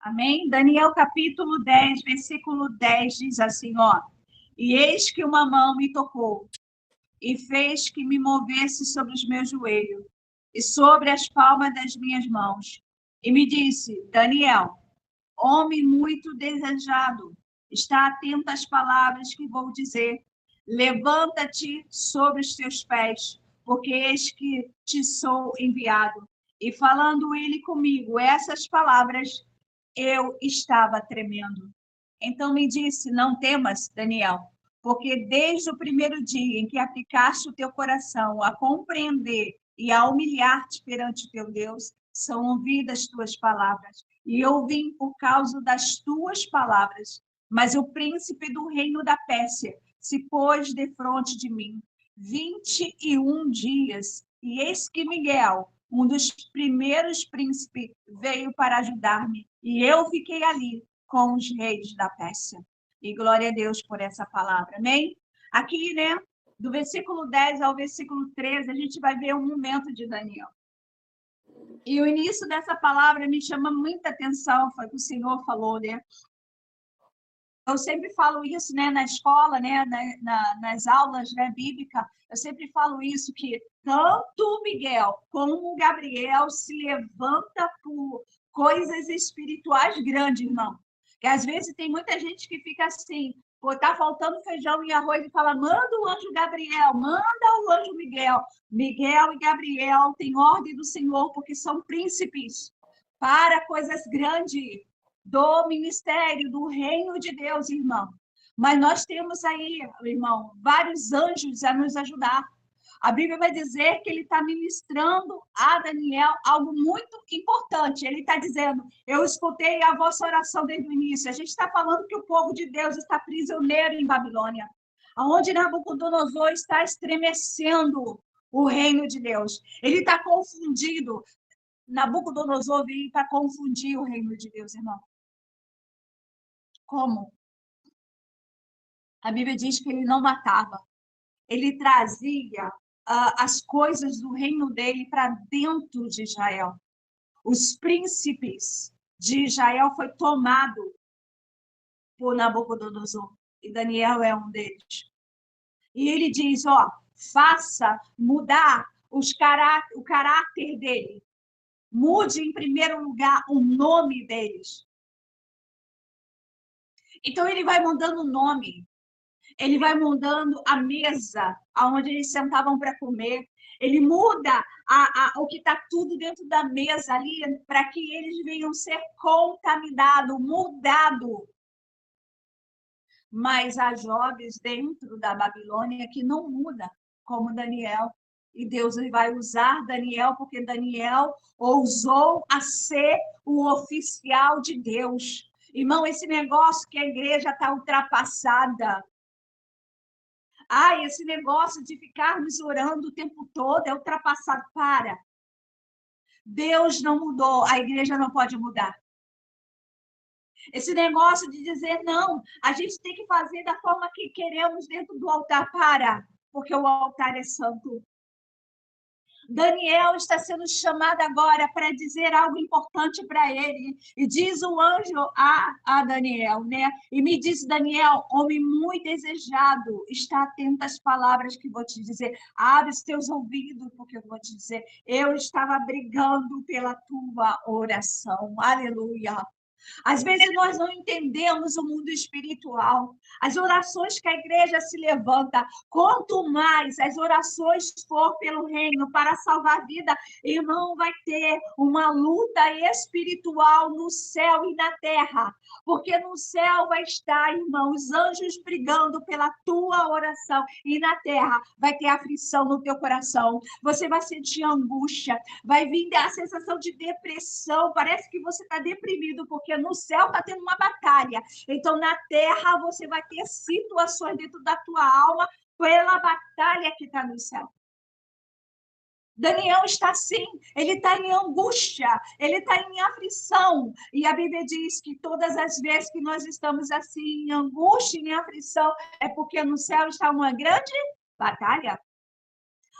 Amém? Daniel capítulo 10, versículo 10 diz assim, ó. E eis que uma mão me tocou e fez que me movesse sobre os meus joelhos e sobre as palmas das minhas mãos. E me disse, Daniel, homem muito desejado, está atento às palavras que vou dizer. Levanta-te sobre os teus pés, porque eis que te sou enviado. E falando ele comigo essas palavras, eu estava tremendo. Então me disse: Não temas, Daniel, porque desde o primeiro dia em que aplicaste o teu coração a compreender e a humilhar-te perante o teu Deus, são ouvidas tuas palavras. E eu vim por causa das tuas palavras. Mas o príncipe do reino da Pérsia se pôs defronte de mim 21 dias. E eis que Miguel, um dos primeiros príncipes, veio para ajudar-me. E eu fiquei ali com os reis da Pérsia. E glória a Deus por essa palavra. Amém? Aqui, né, do versículo 10 ao versículo 13, a gente vai ver um momento de Daniel. E o início dessa palavra me chama muita atenção, foi o que o Senhor falou, né? Eu sempre falo isso, né, na escola, né, nas aulas, né, bíblica, eu sempre falo isso, que tanto Miguel como Gabriel se levanta por coisas espirituais grandes, irmão. Que às vezes tem muita gente que fica assim, pô, tá faltando feijão e arroz e fala, manda o anjo Gabriel, manda o anjo Miguel. Miguel e Gabriel têm ordem do Senhor porque são príncipes para coisas grandes do ministério, do reino de Deus, irmão. Mas nós temos aí, irmão, vários anjos a nos ajudar. A Bíblia vai dizer que ele está ministrando a Daniel algo muito importante. Ele está dizendo, eu escutei a vossa oração desde o início. A gente está falando que o povo de Deus está prisioneiro em Babilônia, onde Nabucodonosor está estremecendo o reino de Deus. Ele está confundido. Nabucodonosor veio para confundir o reino de Deus, irmão. Como? A Bíblia diz que ele não matava, ele trazia as coisas do reino dele para dentro de Israel. Os príncipes de Israel foi tomado por Nabucodonosor, e Daniel é um deles. E ele diz, ó, faça mudar o caráter dele. Mude, em primeiro lugar, o nome deles. Então, ele vai mudando o nome. Ele vai mudando a mesa onde eles sentavam para comer. Ele muda o que está tudo dentro da mesa ali para que eles venham ser contaminados, mudados. Mas há jovens dentro da Babilônia que não muda, como Daniel. E Deus vai usar Daniel porque Daniel ousou a ser o oficial de Deus. Irmão, esse negócio que a igreja está ultrapassada. Esse negócio de ficarmos orando o tempo todo é ultrapassado. Para. Deus não mudou, a igreja não pode mudar. Esse negócio de dizer, não, a gente tem que fazer da forma que queremos dentro do altar. Para, porque o altar é santo. Daniel está sendo chamado agora para dizer algo importante para ele. E diz o anjo a Daniel, né? E me diz, Daniel, homem muito desejado, está atento às palavras que vou te dizer. Abre os teus ouvidos, porque eu vou te dizer. Eu estava brigando pela tua oração. Aleluia. Às vezes nós não entendemos o mundo espiritual. As orações que a igreja se levanta, quanto mais as orações for pelo reino para salvar a vida, irmão, vai ter uma luta espiritual no céu e na terra. Porque no céu vai estar, irmão, os anjos brigando pela tua oração. E na terra vai ter aflição no teu coração. Você vai sentir angústia, vai vir a sensação de depressão. Parece que você está deprimido, porque no céu está tendo uma batalha. Então, na terra, você vai ter situações dentro da tua alma pela batalha que está no céu. Daniel está assim, ele está em angústia, ele está em aflição. E a Bíblia diz que todas as vezes que nós estamos assim, em angústia e em aflição, é porque no céu está uma grande batalha.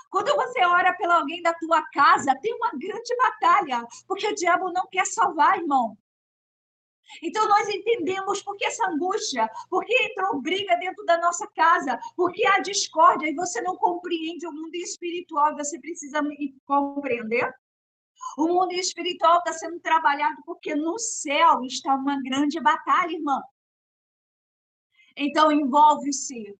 Quando você ora pela alguém da tua casa, tem uma grande batalha, porque o diabo não quer salvar, irmão. Então, nós entendemos por que essa angústia, por que entrou briga dentro da nossa casa, por que há discórdia e você não compreende o mundo espiritual, você precisa compreender. O mundo espiritual está sendo trabalhado porque no céu está uma grande batalha, irmão. Então, envolve-se.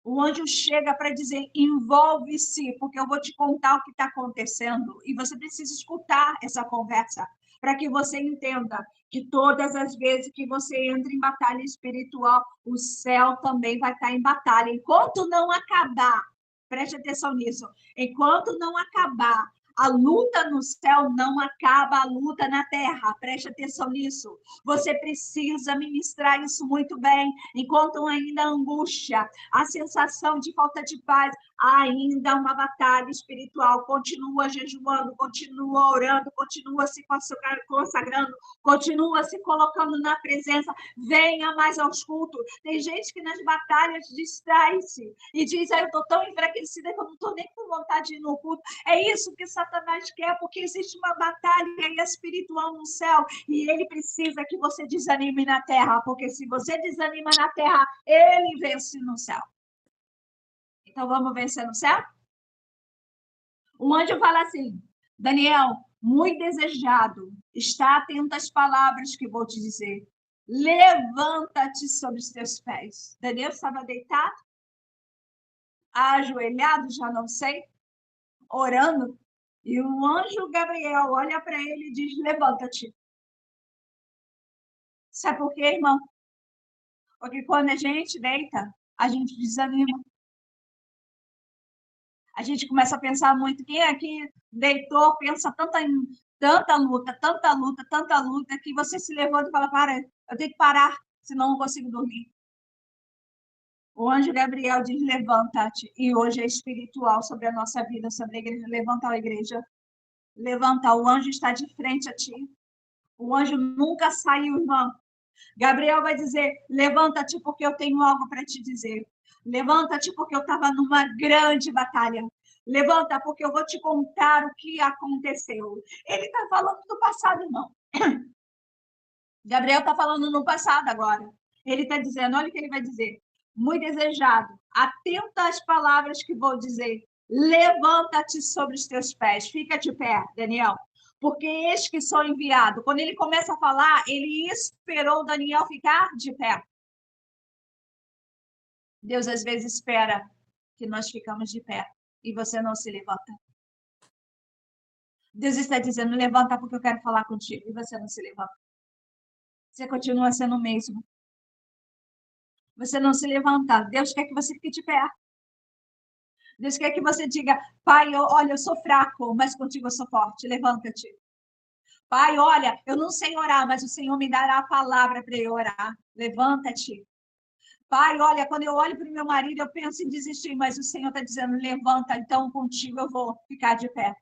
O anjo chega para dizer, envolve-se, porque eu vou te contar o que está acontecendo. E você precisa escutar essa conversa, para que você entenda que todas as vezes que você entra em batalha espiritual, o céu também vai estar em batalha. Enquanto não acabar, preste atenção nisso, enquanto não acabar a luta no céu, não acaba a luta na terra. Preste atenção nisso. Você precisa ministrar isso muito bem. Enquanto ainda a angústia, a sensação de falta de paz, ainda uma batalha espiritual. Continua jejuando, continua orando, continua se consagrando, continua se colocando na presença. Venha mais aos cultos. Tem gente que nas batalhas distrai-se e diz, eu estou tão enfraquecida que eu não estou nem com vontade de ir no culto. É isso que Satanás quer, porque existe uma batalha espiritual no céu e ele precisa que você desanime na terra, porque se você desanima na terra, ele vence no céu. Então, vamos vencer no céu? Um anjo fala assim, Daniel, muito desejado, está atento às palavras que vou te dizer. Levanta-te sobre os teus pés. Daniel estava deitado, ajoelhado, já não sei, orando. E o anjo Gabriel olha para ele e diz, levanta-te. Sabe por quê, irmão? Porque quando a gente deita, a gente desanima. A gente começa a pensar muito, quem aqui deitou, pensa tanta luta, que você se levanta e fala, para, eu tenho que parar, senão não consigo dormir. O anjo Gabriel diz, levanta-te. E hoje é espiritual sobre a nossa vida, sobre a igreja. Levanta a igreja. Levanta, o anjo está de frente a ti. O anjo nunca saiu, irmão. Gabriel vai dizer, levanta-te porque eu tenho algo para te dizer. Levanta-te porque eu estava numa grande batalha. Levanta porque eu vou te contar o que aconteceu. Ele está falando do passado, irmão. Gabriel está falando no passado agora. Ele está dizendo, olha o que ele vai dizer. Muito desejado, atenta às palavras que vou dizer. Levanta-te sobre os teus pés. Fica de pé, Daniel. Porque eis que sou enviado. Quando ele começa a falar, ele esperou Daniel ficar de pé. Deus às vezes espera que nós ficamos de pé e você não se levanta. Deus está dizendo, levanta porque eu quero falar contigo e você não se levanta. Você continua sendo o mesmo. Você não se levanta. Deus quer que você fique de pé. Deus quer que você diga, pai, olha, eu sou fraco, mas contigo eu sou forte. Levanta-te. Pai, olha, eu não sei orar, mas o Senhor me dará a palavra para eu orar. Levanta-te. Pai, olha, quando eu olho para o meu marido, eu penso em desistir, mas o Senhor está dizendo, levanta, então contigo eu vou ficar de pé.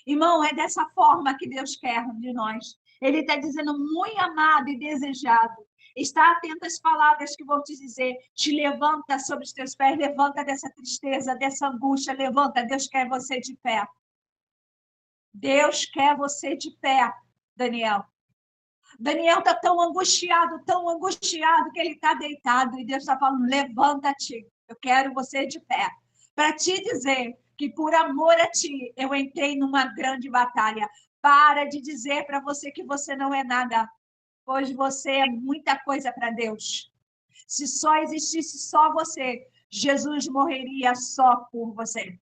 Irmão, é dessa forma que Deus quer de nós. Ele está dizendo, muito amado e desejado. Está atento às palavras que vou te dizer. Te levanta sobre os teus pés, levanta dessa tristeza, dessa angústia, levanta. Deus quer você de pé. Deus quer você de pé, Daniel. Daniel está tão angustiado, que ele está deitado. E Deus está falando, levanta-te. Eu quero você de pé. Para te dizer que por amor a ti, eu entrei numa grande batalha. Para de dizer para você que você não é nada, pois você é muita coisa para Deus. Se só existisse só você, Jesus morreria só por você.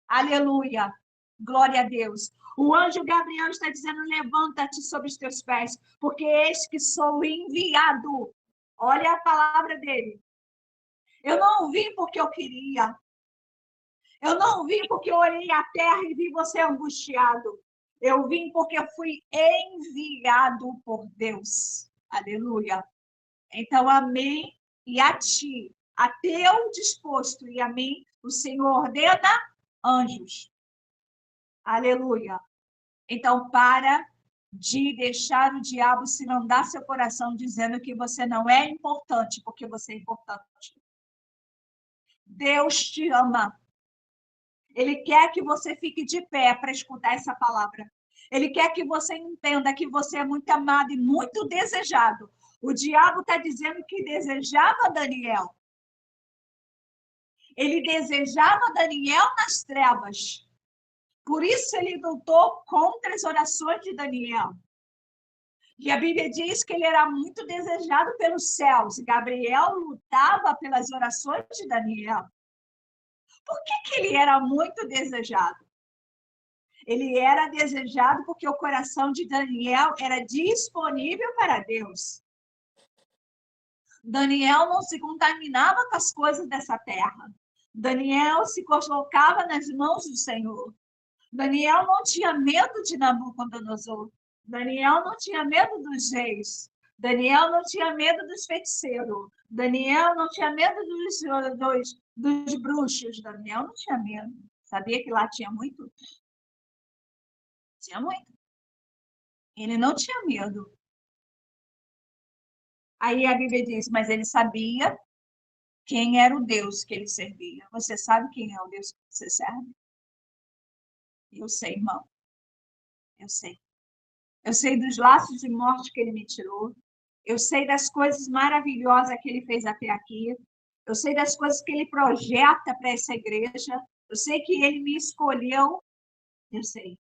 Aleluia. Glória a Deus. O anjo Gabriel está dizendo, levanta-te sobre os teus pés, porque eis que sou enviado. Olha a palavra dele. Eu não vim porque eu queria. Eu não vim porque eu olhei a terra e vi você angustiado. Eu vim porque eu fui enviado por Deus. Aleluia. Então, amém. E a ti, a teu disposto, e a mim, o Senhor ordena anjos. Aleluia. Então, para de deixar o diabo se inundar seu coração dizendo que você não é importante, porque você é importante. Deus te ama. Ele quer que você fique de pé para escutar essa palavra. Ele quer que você entenda que você é muito amado e muito desejado. O diabo está dizendo que desejava Daniel. Ele desejava Daniel nas trevas. Por isso ele lutou contra as orações de Daniel. E a Bíblia diz que ele era muito desejado pelos céus. Gabriel lutava pelas orações de Daniel. Por que ele era muito desejado? Ele era desejado porque o coração de Daniel era disponível para Deus. Daniel não se contaminava com as coisas dessa terra. Daniel se colocava nas mãos do Senhor. Daniel não tinha medo de Nabucodonosor. Daniel não tinha medo dos reis. Daniel não tinha medo dos feiticeiros. Daniel não tinha medo dos bruxos. Daniel não tinha medo. Sabia que lá tinha muito? Tinha muito. Ele não tinha medo. Aí a Bíblia diz, mas ele sabia quem era o Deus que ele servia. Você sabe quem é o Deus que você serve? Eu sei, irmão. Eu sei. Eu sei dos laços de morte que ele me tirou. Eu sei das coisas maravilhosas que ele fez até aqui. Eu sei das coisas que ele projeta para essa igreja. Eu sei que ele me escolheu. Eu sei.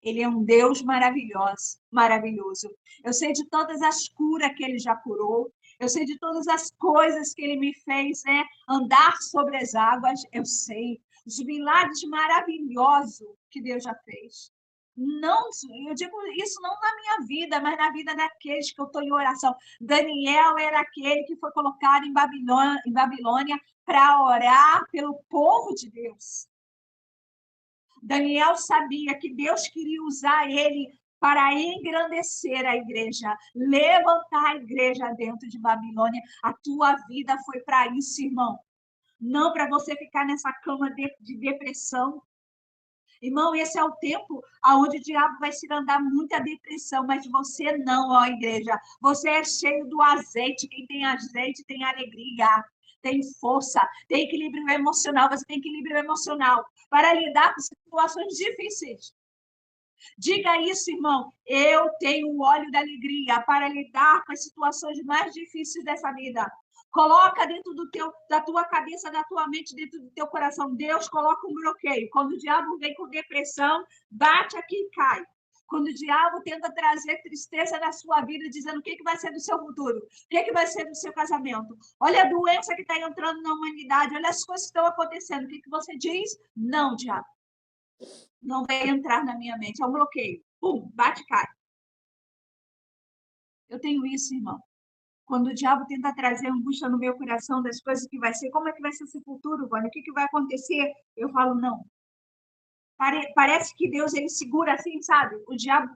Ele é um Deus maravilhoso, maravilhoso. Eu sei de todas as curas que ele já curou. Eu sei de todas as coisas que ele me fez, né? Andar sobre as águas. Eu sei. Os milagres maravilhosos que Deus já fez. Não, eu digo isso não na minha vida, mas na vida daqueles que eu estou em oração. Daniel era aquele que foi colocado em Babilônia para orar pelo povo de Deus. Daniel sabia que Deus queria usar ele para engrandecer a igreja, levantar a igreja dentro de Babilônia. A tua vida foi para isso, irmão. Não para você ficar nessa cama de depressão. Irmão, esse é o tempo onde o diabo vai se andar muita depressão, mas você não, ó igreja. Você é cheio do azeite. Quem tem azeite tem alegria, tem força, tem equilíbrio emocional. Você tem equilíbrio emocional para lidar com situações difíceis. Diga isso, irmão. Eu tenho o óleo da alegria para lidar com as situações mais difíceis dessa vida. Coloca dentro da tua cabeça, da tua mente, dentro do teu coração. Deus coloca um bloqueio. Quando o diabo vem com depressão, bate aqui e cai. Quando o diabo tenta trazer tristeza na sua vida, dizendo o que vai ser do seu futuro, o que vai ser do seu casamento. Olha a doença que está entrando na humanidade, olha as coisas que estão acontecendo. O que você diz? Não, diabo. Não vai entrar na minha mente. É um bloqueio. Pum, bate e cai. Eu tenho isso, irmão. Quando o diabo tenta trazer angústia no meu coração das coisas que vai ser, como é que vai ser esse futuro, Vânia? O que vai acontecer? Eu falo, não. Parece que Deus, ele segura assim, sabe? O diabo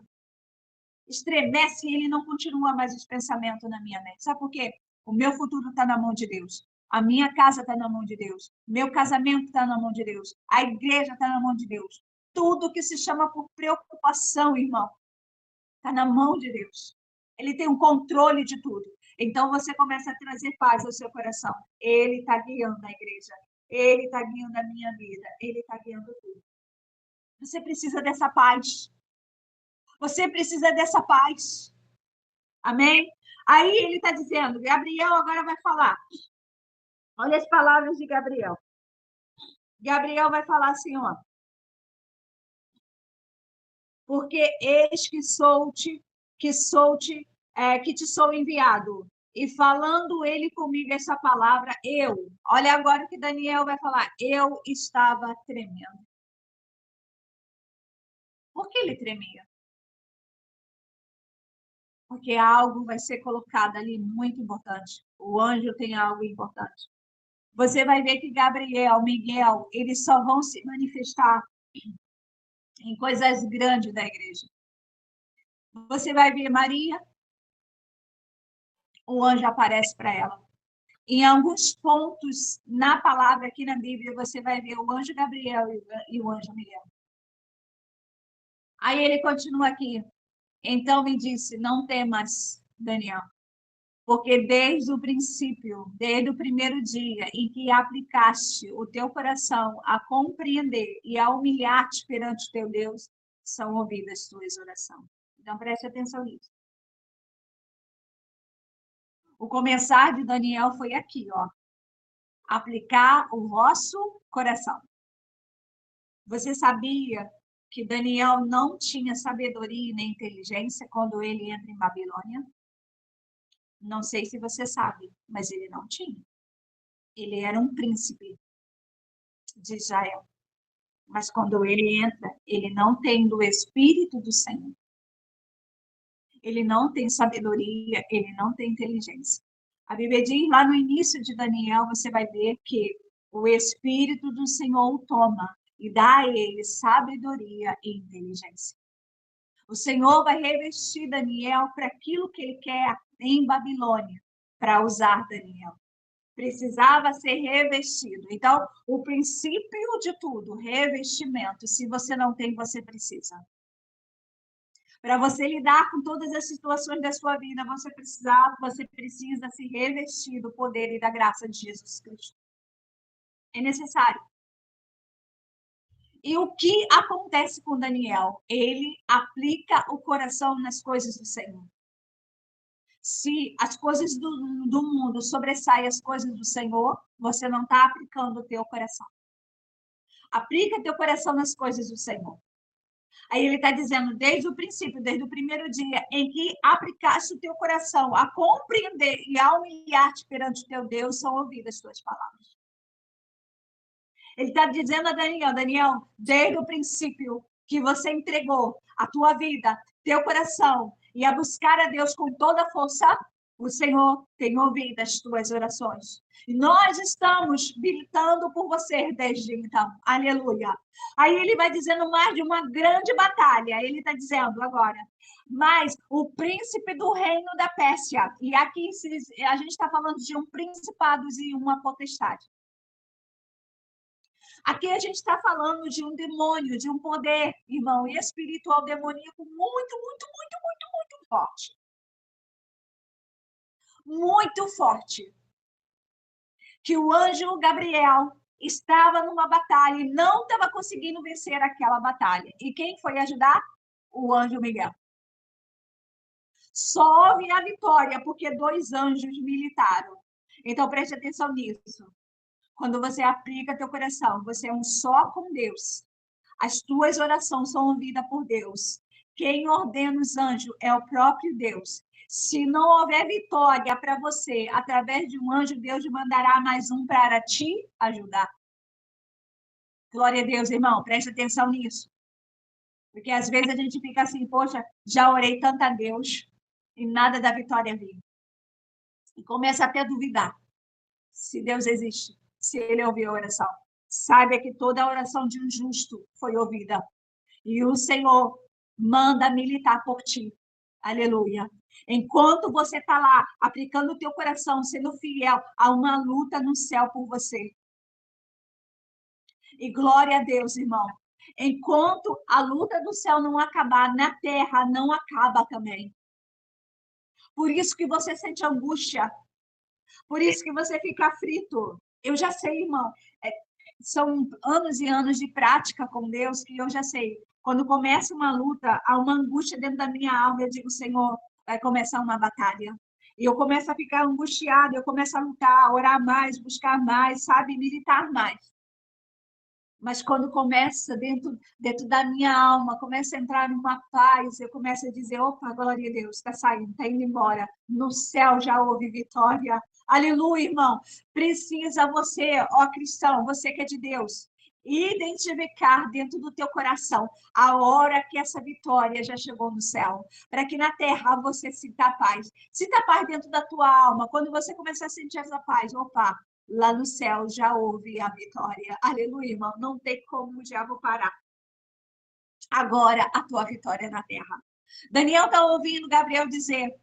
estremece e ele não continua mais os pensamentos na minha mente. Sabe por quê? O meu futuro está na mão de Deus. A minha casa está na mão de Deus. Meu casamento está na mão de Deus. A igreja está na mão de Deus. Tudo que se chama por preocupação, irmão, está na mão de Deus. Ele tem um controle de tudo. Então você começa a trazer paz ao seu coração. Ele está guiando a igreja. Ele está guiando a minha vida. Ele está guiando tudo. Você precisa dessa paz. Você precisa dessa paz. Amém? Aí ele está dizendo, Gabriel agora vai falar. Olha as palavras de Gabriel. Gabriel vai falar assim, ó. Porque eis que te sou enviado. E falando ele comigo essa palavra, olha agora o que Daniel vai falar, eu estava tremendo. Por que ele tremia? Porque algo vai ser colocado ali muito importante. O anjo tem algo importante. Você vai ver que Gabriel, Miguel, eles só vão se manifestar em coisas grandes da igreja. Você vai ver Maria, o anjo aparece para ela. Em alguns pontos na palavra aqui na Bíblia, você vai ver o anjo Gabriel e o anjo Miguel. Aí ele continua aqui. Então me disse, não temas, Daniel, porque desde o princípio, desde o primeiro dia em que aplicaste o teu coração a compreender e a humilhar-te perante o teu Deus, são ouvidas tuas orações. Então, preste atenção nisso. O começar de Daniel foi aqui, ó. Aplicar o vosso coração. Você sabia que Daniel não tinha sabedoria nem inteligência quando ele entra em Babilônia? Não sei se você sabe, mas ele não tinha. Ele era um príncipe de Israel. Mas quando ele entra, ele não tem do Espírito do Senhor. Ele não tem sabedoria, ele não tem inteligência. A Bíblia diz lá no início de Daniel, você vai ver que o Espírito do Senhor o toma e dá a ele sabedoria e inteligência. O Senhor vai revestir Daniel para aquilo que ele quer em Babilônia, para usar Daniel. Precisava ser revestido. Então, o princípio de tudo, revestimento. Se você não tem, você precisa. Para você lidar com todas as situações da sua vida, você precisa se revestir do poder e da graça de Jesus Cristo. É necessário. E o que acontece com Daniel? Ele aplica o coração nas coisas do Senhor. Se as coisas do mundo sobressaem as coisas do Senhor, você não está aplicando o teu coração. Aplica teu coração nas coisas do Senhor. Aí ele está dizendo, desde o princípio, desde o primeiro dia, em que aplicaste o teu coração a compreender e a humilhar-te perante o teu Deus, são ouvidas as tuas palavras. Ele está dizendo a Daniel, Daniel, desde o princípio que você entregou a tua vida, teu coração, e a buscar a Deus com toda a força, o Senhor tem ouvido as tuas orações. E nós estamos militando por você desde então. Aleluia. Aí ele vai dizendo mais de uma grande batalha. Ele está dizendo agora, mas o príncipe do reino da Pérsia, e aqui a gente está falando de um principado e uma potestade. Aqui a gente está falando de um demônio, de um poder, irmão, espiritual demoníaco muito forte. Muito forte. Que o anjo Gabriel estava numa batalha e não estava conseguindo vencer aquela batalha. E quem foi ajudar? O anjo Miguel. Só houve a vitória porque 2 anjos militaram. Então preste atenção nisso. Quando você aplica teu coração, você é um só com Deus. As tuas orações são ouvidas por Deus. Quem ordena os anjos é o próprio Deus. Se não houver vitória para você, através de um anjo, Deus mandará mais um para te ajudar. Glória a Deus, irmão. Preste atenção nisso. Porque às vezes a gente fica assim, poxa, já orei tanto a Deus e nada da vitória vir. E começa até a duvidar se Deus existe, se ele ouviu a oração. Saiba que toda a oração de um justo foi ouvida. E o Senhor manda militar por ti. Aleluia. Enquanto você está lá, aplicando o teu coração, sendo fiel, há uma luta no céu por você. E glória a Deus, irmão. Enquanto a luta do céu não acabar, na terra não acaba também. Por isso que você sente angústia. Por isso que você fica aflito. Eu já sei, irmão. São anos e anos de prática com Deus que eu já sei. Quando começa uma luta, há uma angústia dentro da minha alma. Eu digo, Senhor, vai começar uma batalha. E eu começo a ficar angustiada, eu começo a lutar, a orar mais, buscar mais, sabe, militar mais. Mas quando começa dentro da minha alma, começa a entrar numa paz, eu começo a dizer, opa, glória a Deus, está saindo, está indo embora. No céu já houve vitória. Aleluia, irmão. Precisa você, ó cristão, você que é de Deus, identificar dentro do teu coração a hora que essa vitória já chegou no céu, para que na terra você sinta paz. Sinta paz dentro da tua alma. Quando você começar a sentir essa paz, opa, lá no céu já houve a vitória. Aleluia, irmão. Não tem como o diabo parar. Agora a tua vitória é na terra. Daniel está ouvindo Gabriel dizer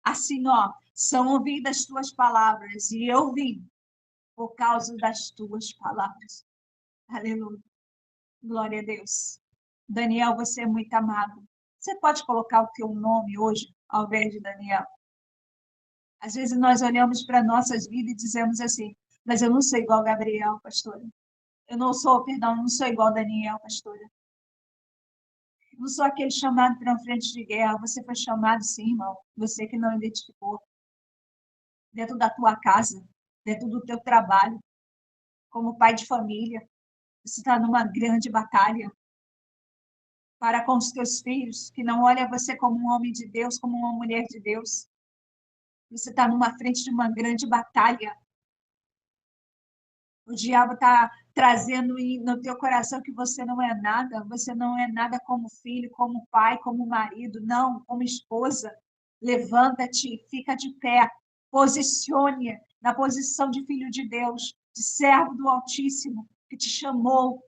assim, ó, são ouvidas as tuas palavras e eu vim por causa das tuas palavras. Aleluia. Glória a Deus. Daniel, você é muito amado. Você pode colocar o teu nome hoje ao invés de Daniel? Às vezes nós olhamos para nossas vidas e dizemos assim, mas eu não sou igual Gabriel, pastora. Eu não sou igual Daniel, pastora. Não sou aquele chamado para uma frente de guerra. Você foi chamado, sim, irmão. Você que não identificou. Dentro da tua casa, dentro do teu trabalho, como pai de família. Você está numa grande batalha para com os teus filhos, que não olha você como um homem de Deus, como uma mulher de Deus. Você está numa frente de uma grande batalha. O diabo está trazendo no teu coração que você não é nada como filho, como pai, como marido, não, como esposa. Levanta-te, fica de pé, posicione na posição de filho de Deus, de servo do Altíssimo, que te chamou.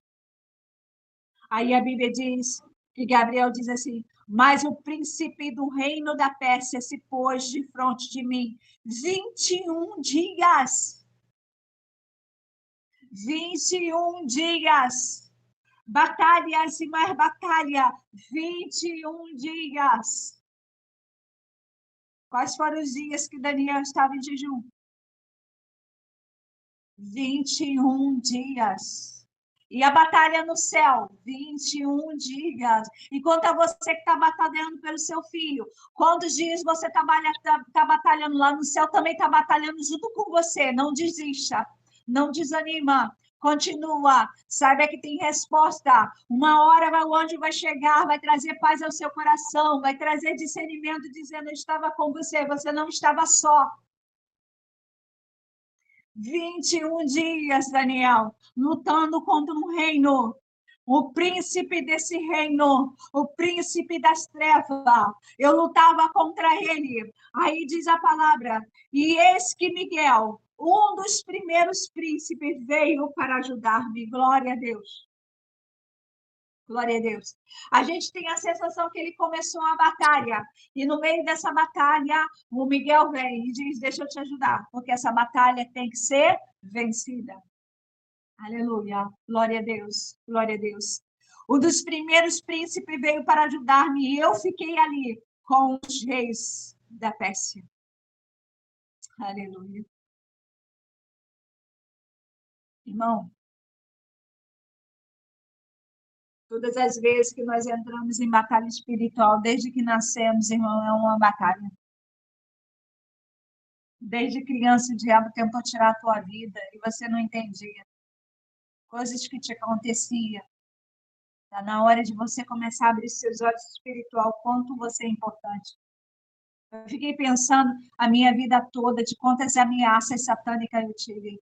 Aí a Bíblia diz, que Gabriel diz assim, mas o príncipe do reino da Pérsia se pôs de frente de mim 21 dias. 21 dias. Batalhas e mais batalha. 21 dias. Quais foram os dias que Daniel estava em jejum? 21 dias. E a batalha no céu, 21 dias. Enquanto é você que está batalhando pelo seu filho, quantos dias você está batalhando lá no céu, também está batalhando junto com você. Não desista, não desanima. Continua, saiba que tem resposta. Uma hora o anjo vai chegar, vai trazer paz ao seu coração, vai trazer discernimento, dizendo: eu estava com você, você não estava só. 21 dias, Daniel, lutando contra um reino, o príncipe desse reino, o príncipe das trevas. Eu lutava contra ele. Aí diz a palavra, e eis que Miguel, um dos primeiros príncipes, veio para ajudar-me. Glória a Deus. Glória a Deus. A gente tem a sensação que ele começou a batalha. E no meio dessa batalha, o Miguel vem e diz: deixa eu te ajudar, porque essa batalha tem que ser vencida. Aleluia. Glória a Deus. Glória a Deus. Um dos primeiros príncipes veio para ajudar-me e eu fiquei ali com os reis da Pérsia. Aleluia. Irmão, todas as vezes que nós entramos em batalha espiritual, desde que nascemos, irmão, é uma batalha. Desde criança, o diabo tentou tirar a tua vida e você não entendia. Coisas que te aconteciam. Está na hora de você começar a abrir seus olhos espiritual, quanto você é importante. Eu fiquei pensando a minha vida toda de quantas ameaças satânicas eu tive.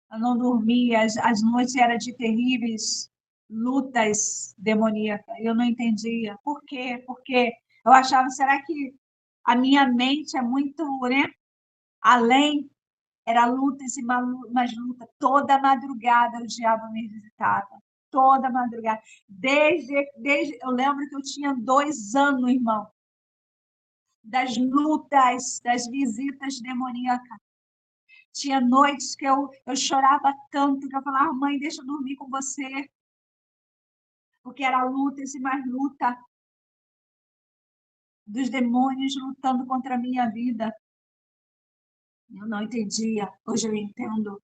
Eu não dormia, as noites eram de terríveis lutas demoníacas. Eu não entendia. Por quê? Porque eu achava, será que a minha mente é muito, né? Além, era lutas e mais lutas. Toda madrugada o diabo me visitava. Toda madrugada. Desde eu lembro que eu tinha 2 anos, irmão. Das lutas, das visitas demoníacas. Tinha noites que eu chorava tanto que eu falava: mãe, deixa eu dormir com você. Porque era lutas e mais luta dos demônios lutando contra a minha vida. Eu não entendia. Hoje eu entendo.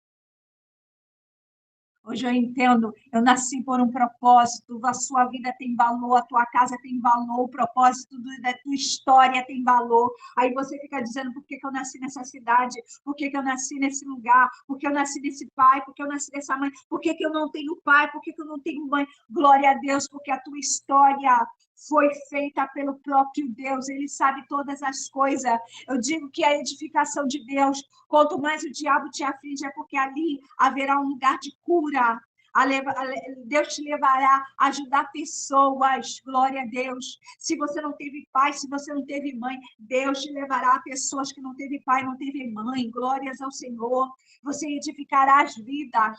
Hoje eu entendo, eu nasci por um propósito, a sua vida tem valor, a tua casa tem valor, o propósito da tua história tem valor. Aí você fica dizendo, por que eu nasci nessa cidade? Por que eu nasci nesse lugar? Por que eu nasci desse pai? Por que eu nasci dessa mãe? Por que eu não tenho pai? Por que eu não tenho mãe? Glória a Deus, porque a tua história foi feita pelo próprio Deus, ele sabe todas as coisas. Eu digo que a edificação de Deus, quanto mais o diabo te aflige, é porque ali haverá um lugar de cura. Deus te levará a ajudar pessoas, glória a Deus. Se você não teve pai, se você não teve mãe, Deus te levará a pessoas que não teve pai, não teve mãe, glórias ao Senhor. Você edificará as vidas.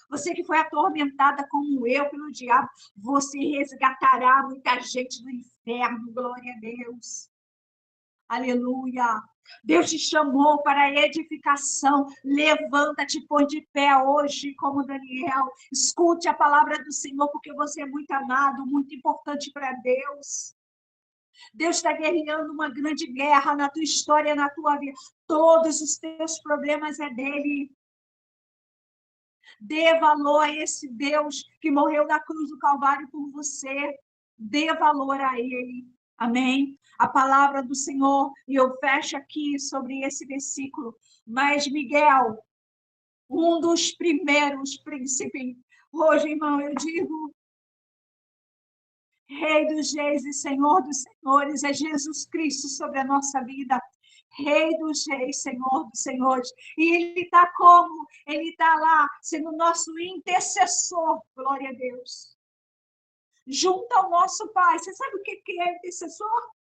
Você que foi atormentada como eu pelo diabo, você resgatará muita gente do inferno, glória a Deus. Aleluia. Deus te chamou para a edificação. Levanta-te, põe de pé hoje, como Daniel. Escute a palavra do Senhor, porque você é muito amado, muito importante para Deus. Deus está guerreando uma grande guerra na tua história, na tua vida. Todos os teus problemas é dele. Dê valor a esse Deus que morreu na cruz do Calvário por você. Dê valor a Ele. Amém? A palavra do Senhor, e eu fecho aqui sobre esse versículo. Mas Miguel, um dos primeiros princípios. Hoje, irmão, eu digo, Rei dos Reis e Senhor dos Senhores, é Jesus Cristo sobre a nossa vida. Rei dos Reis, Senhor dos Senhores. E Ele está como? Ele está lá, sendo nosso intercessor. Glória a Deus. Junto ao nosso Pai. Você sabe o que é intercessor?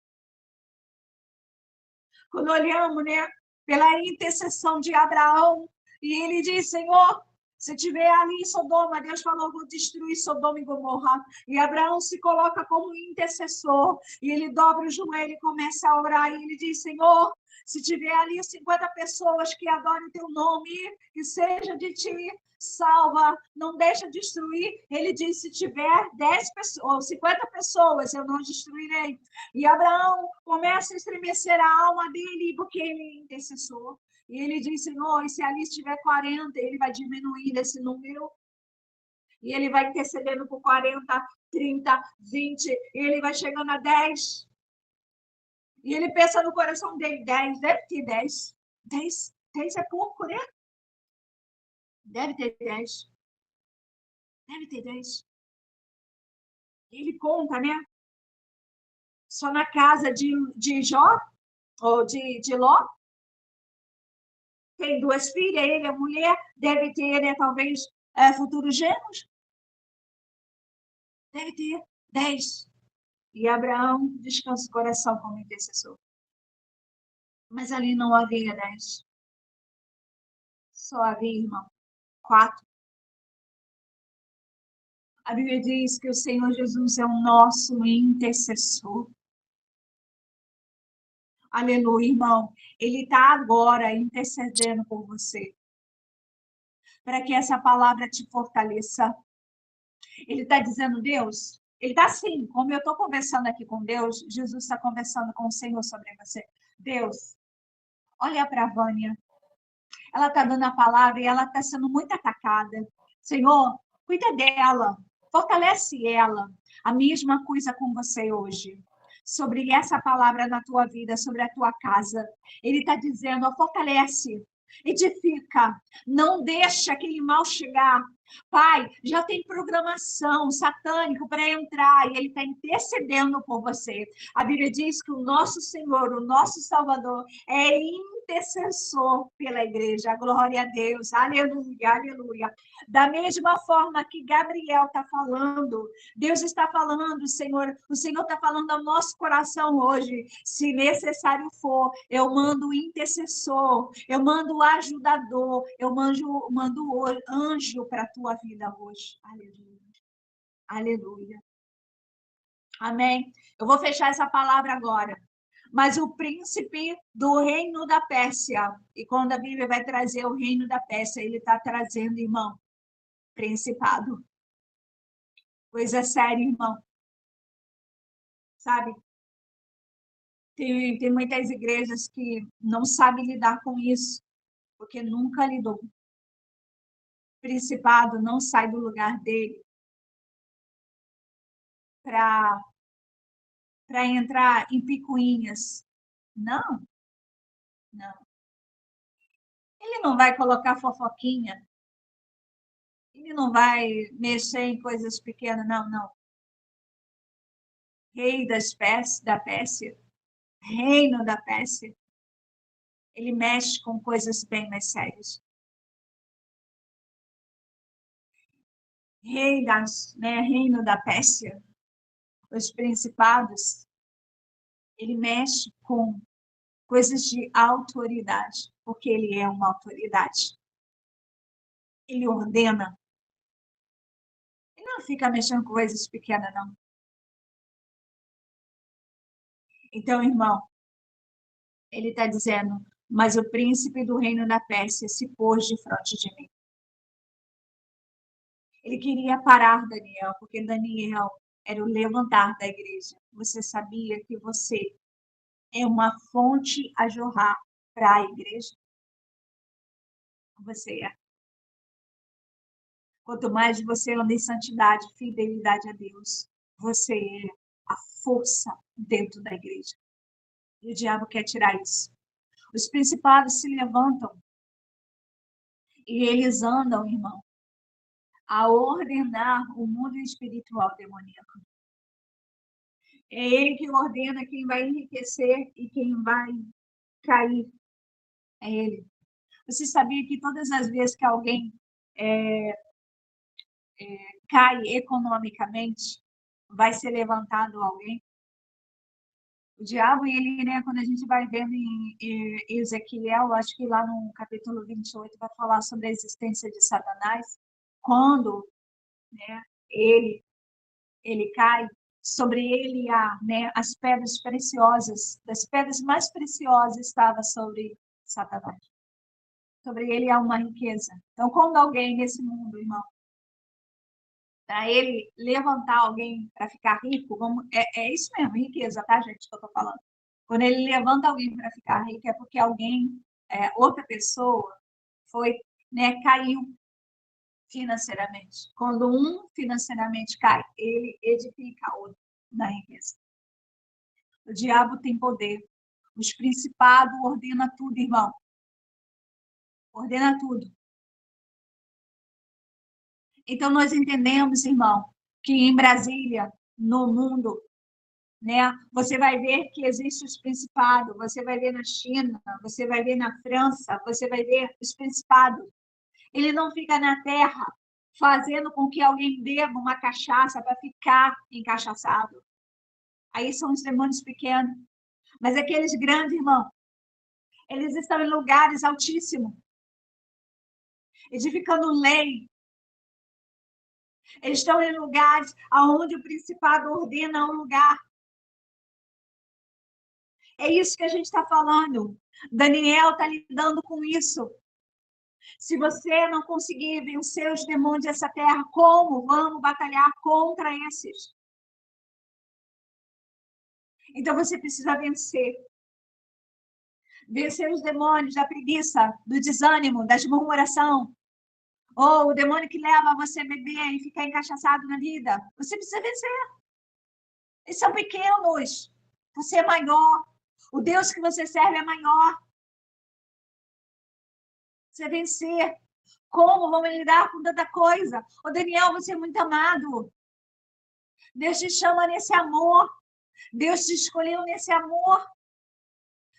Quando olhamos, né, pela intercessão de Abraão, e ele diz, Senhor, se tiver ali em Sodoma, Deus falou, vou destruir Sodoma e Gomorra. E Abraão se coloca como intercessor, e ele dobra o joelho e começa a orar, e ele diz, Senhor, se tiver ali 50 pessoas que adorem teu nome, que seja de ti, salva, não deixa destruir. Ele diz, se tiver 10 pessoas, 50 pessoas, eu não destruirei. E Abraão começa a estremecer a alma dele, porque ele é intercessor. E ele diz, Senhor, e se ali estiver 40, ele vai diminuir esse número. E ele vai intercedendo por 40, 30, 20, e ele vai chegando a 10. E ele pensa no coração dele, 10, deve ter 10. 10 é pouco, né? Deve ter 10. Deve ter 10. Ele conta, né? Só na casa de Jó, ou de Ló, tem 2 filhas, ele é mulher, deve ter, né, talvez, futuros gêmeos. Deve ter 10. E Abraão descansa o coração como intercessor. Mas ali não havia 10. Só havia, irmão, 4. A Bíblia diz que o Senhor Jesus é o nosso intercessor. Aleluia, irmão. Ele está agora intercedendo por você. Para que essa palavra te fortaleça. Ele está dizendo, Deus, ele está assim, como eu estou conversando aqui com Deus, Jesus está conversando com o Senhor sobre você. Deus, olha para a Vânia. Ela está dando a palavra e ela está sendo muito atacada. Senhor, cuida dela, fortalece ela. A mesma coisa com você hoje. Sobre essa palavra na tua vida, sobre a tua casa. Ele está dizendo, ó, fortalece, edifica, não deixa aquele mal chegar. Pai, já tem programação satânica para entrar e ele está intercedendo por você. A Bíblia diz que o nosso Senhor, o nosso Salvador, é intercessor pela igreja. Glória a Deus. Aleluia, aleluia. Da mesma forma que Gabriel está falando, Deus está falando, Senhor, o Senhor está falando ao nosso coração hoje. Se necessário for, eu mando o intercessor, eu mando o ajudador, eu mando o anjo para a tua vida hoje. Aleluia. Aleluia. Amém. Eu vou fechar essa palavra agora. Mas o príncipe do reino da Pérsia, e quando a Bíblia vai trazer o reino da Pérsia, ele está trazendo, irmão, principado. Coisa séria, irmão. Sabe? Tem muitas igrejas que não sabem lidar com isso, porque nunca lidou. O principado não sai do lugar dele para entrar em picuinhas. Não, não. Ele não vai colocar fofoquinha. Ele não vai mexer em coisas pequenas, não, não. Rei da Pérsia, reino da Pérsia, ele mexe com coisas bem mais sérias. Reino da Pérsia, os principados, ele mexe com coisas de autoridade, porque ele é uma autoridade. Ele ordena. Ele não fica mexendo com coisas pequenas, não. Então, irmão, ele está dizendo, mas o príncipe do reino da Pérsia se pôs de frente de mim. Ele queria parar Daniel, porque Daniel era o levantar da igreja. Você sabia que você é uma fonte a jorrar para a igreja? Você é. Quanto mais você anda em santidade, fidelidade a Deus, você é a força dentro da igreja. E o diabo quer tirar isso. Os principados se levantam e eles andam, irmão, a ordenar o mundo espiritual demoníaco. É ele que ordena quem vai enriquecer e quem vai cair. É ele. Você sabia que todas as vezes que alguém cai economicamente, vai ser levantado alguém? O diabo, ele, né, quando a gente vai vendo em Ezequiel, acho que lá no capítulo 28 vai falar sobre a existência de Satanás, quando, né, ele cai, sobre ele há, né, as pedras preciosas, das pedras mais preciosas estava sobre Satanás. Sobre ele há uma riqueza. Então, quando alguém nesse mundo, irmão, para ele levantar alguém para ficar rico, é isso mesmo, riqueza, tá, gente, que eu tô falando. Quando ele levanta alguém para ficar rico, é porque alguém, outra pessoa, foi, né, caiu financeiramente. Quando um financeiramente cai, ele edifica outro na riqueza. O diabo tem poder. Os principados ordena tudo, irmão. Ordena tudo. Então, nós entendemos, irmão, que em Brasília, no mundo, né, você vai ver que existe os principados, você vai ver na China, você vai ver na França, você vai ver os principados. Ele não fica na terra fazendo com que alguém beba uma cachaça para ficar encachaçado. Aí são os demônios pequenos. Mas aqueles grandes, irmão, eles estão em lugares altíssimos, edificando lei. Eles estão em lugares onde o principado ordena um lugar. É isso que a gente está falando. Daniel está lidando com isso. Se você não conseguir vencer os demônios dessa terra, como vamos batalhar contra esses? Então você precisa vencer. Vencer os demônios da preguiça, do desânimo, da murmuração. Ou o demônio que leva você a beber e ficar encaixaçado na vida. Você precisa vencer. Eles são pequenos. Você é maior. O Deus que você serve é maior. Você vencer. Como vamos lidar com tanta coisa? Ô Daniel, você é muito amado. Deus te chama nesse amor. Deus te escolheu nesse amor.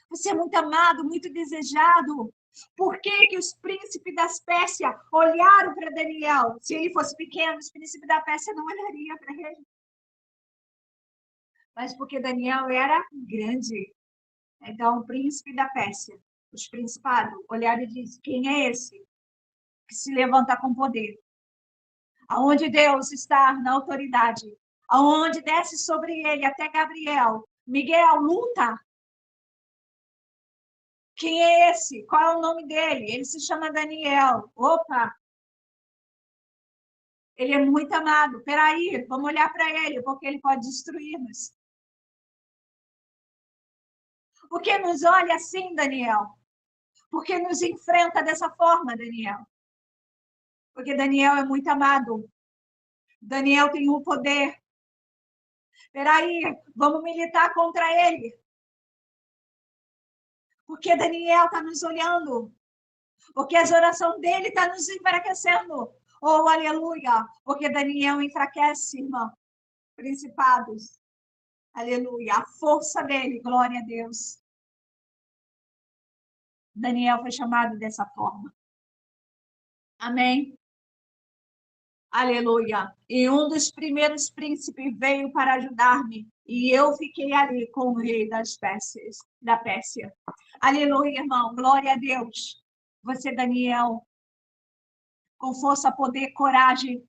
Você é muito amado, muito desejado. Por que que os príncipes das Pérsia olharam para Daniel? Se ele fosse pequeno, os príncipes da Pérsia não olhariam para ele. Mas porque Daniel era grande. Então, o príncipe da Pérsia, os principados, olharam e disseram, quem é esse que se levanta com poder? Aonde Deus está na autoridade, aonde desce sobre ele até Gabriel. Miguel, luta. Quem é esse? Qual é o nome dele? Ele se chama Daniel. Opa! Ele é muito amado. Peraí, vamos olhar para ele, porque ele pode destruir-nos. Por que nos olha assim, Daniel? Por que nos enfrenta dessa forma, Daniel? Porque Daniel é muito amado. Daniel tem o poder. Peraí, vamos militar contra ele. Porque Daniel está nos olhando. Porque a oração dele está nos enfraquecendo. Oh, aleluia. Porque Daniel enfraquece, irmão. Principados. Aleluia. A força dele, glória a Deus. Daniel foi chamado dessa forma. Amém. Aleluia. E um dos primeiros príncipes veio para ajudar-me. E eu fiquei ali com o rei da Pérsia. Aleluia, irmão. Glória a Deus. Você, Daniel, com força, poder, coragem,